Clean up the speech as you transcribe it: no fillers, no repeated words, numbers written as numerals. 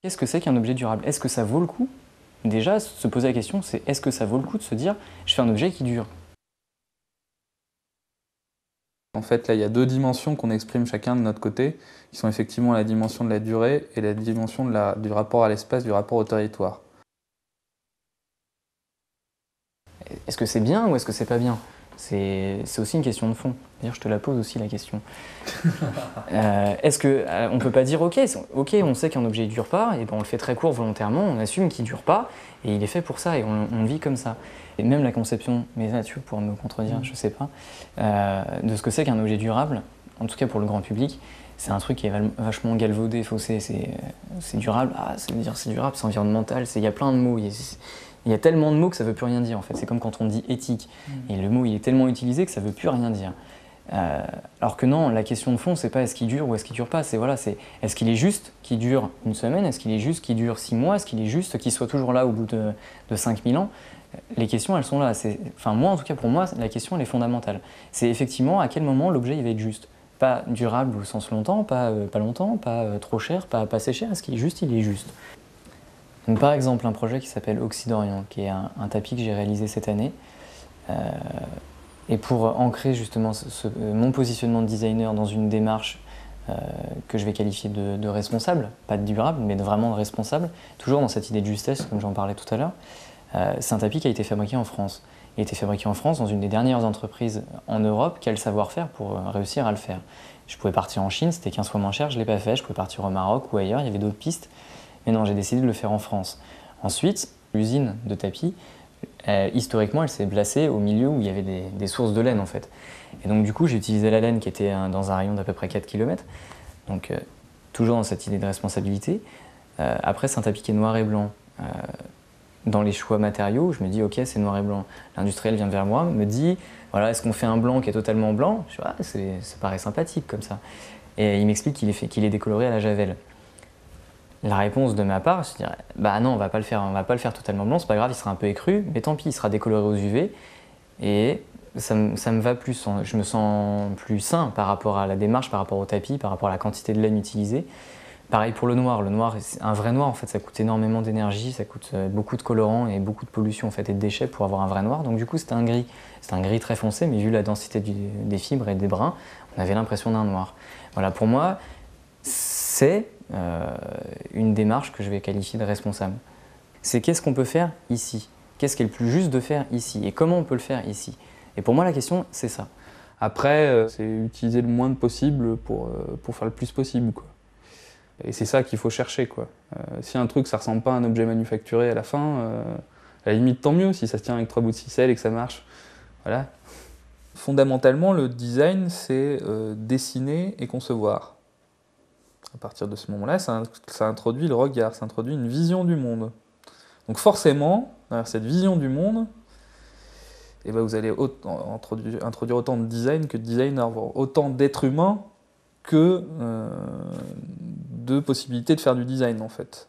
Qu'est-ce que c'est qu'un objet durable? Est-ce que ça vaut le coup? Déjà, se poser la question, c'est est-ce que ça vaut le coup de se dire je fais un objet qui dure? En fait, là, il y a deux dimensions qu'on exprime chacun de notre côté, qui sont effectivement la dimension de la durée et la dimension du rapport à l'espace, du rapport au territoire. Est-ce que c'est bien ou est-ce que c'est pas bien? C'est aussi une question de fond. D'ailleurs, je te la pose aussi la question. Est-ce que on peut pas dire ok, on sait qu'un objet ne dure pas, et ben on le fait très court volontairement, on assume qu'il dure pas, et il est fait pour ça, et on vit comme ça. Et même la conception, mais là tu pourras me contredire, je sais pas, de ce que c'est qu'un objet durable, en tout cas pour le grand public, c'est un truc qui est vachement galvaudé, faussé. C'est durable, ça veut dire c'est durable, c'est environnemental, il y a plein de mots. Il y a tellement de mots que ça veut plus rien dire en fait. C'est comme quand on dit éthique. Et le mot il est tellement utilisé que ça veut plus rien dire. Alors que non, la question de fond, c'est pas est-ce qu'il dure ou est-ce qu'il dure pas, c'est voilà, c'est est-ce qu'il est juste qu'il dure une semaine, est-ce qu'il est juste qu'il dure 6 mois, est-ce qu'il est juste qu'il soit toujours là au bout de 5000 ans. Les questions, elles sont là. Enfin, moi, en tout cas, pour moi, la question, elle est fondamentale. C'est effectivement à quel moment l'objet il va être juste. Pas durable au sens longtemps, pas longtemps, pas trop cher, pas assez cher, est-ce qu'il est juste, il est juste. Donc, par exemple, un projet qui s'appelle Occidorient, qui est un tapis que j'ai réalisé cette année. Et pour ancrer justement mon positionnement de designer dans une démarche que je vais qualifier de responsable, pas de durable, mais vraiment de responsable, toujours dans cette idée de justesse, comme j'en parlais tout à l'heure, c'est un tapis qui a été fabriqué en France. Il a été fabriqué en France dans une des dernières entreprises en Europe qui a le savoir-faire pour réussir à le faire. Je pouvais partir en Chine, c'était 15 fois moins cher, je ne l'ai pas fait. Je pouvais partir au Maroc ou ailleurs, il y avait d'autres pistes. Mais non, j'ai décidé de le faire en France. Ensuite, l'usine de tapis, historiquement, elle s'est placée au milieu où il y avait des sources de laine en fait. Et donc du coup, j'ai utilisé la laine qui était dans un rayon d'à peu près 4 km. Donc toujours dans cette idée de responsabilité. Après, c'est un tapis qui est noir et blanc. Dans les choix matériaux, je me dis ok, c'est noir et blanc. L'industriel vient vers moi, me dit voilà, est-ce qu'on fait un blanc qui est totalement blanc? Je dis ça paraît sympathique comme ça. Et il m'explique qu'il est décoloré à la javel. La réponse de ma part, je dirais bah non, on va pas le faire totalement blanc, c'est pas grave, il sera un peu écru, mais tant pis, il sera décoloré aux UV et ça me va plus, je me sens plus sain par rapport à la démarche, par rapport au tapis, par rapport à la quantité de laine utilisée. Pareil pour le noir, un vrai noir en fait, ça coûte énormément d'énergie, ça coûte beaucoup de colorants et beaucoup de pollution en fait et de déchets pour avoir un vrai noir. Donc du coup, c'était un gris très foncé, mais vu la densité des fibres et des brins, on avait l'impression d'un noir. Voilà, pour moi, c'est une démarche que je vais qualifier de responsable. C'est qu'est-ce qu'on peut faire ici? Qu'est-ce qui est le plus juste de faire ici? Et comment on peut le faire ici? Et pour moi, la question, c'est ça. Après, c'est utiliser le moins possible pour faire le plus possible, quoi. Et c'est ça qu'il faut chercher, quoi. Si un truc, ça ressemble pas à un objet manufacturé à la fin, à la limite, tant mieux si ça se tient avec 3 bouts de ficelle et que ça marche. Voilà. Fondamentalement, le design, c'est dessiner et concevoir. À partir de ce moment-là, ça introduit le regard, ça introduit une vision du monde. Donc forcément, derrière cette vision du monde, eh ben vous allez introduire autant de design que de designers, autant d'êtres humains que de possibilités de faire du design en fait.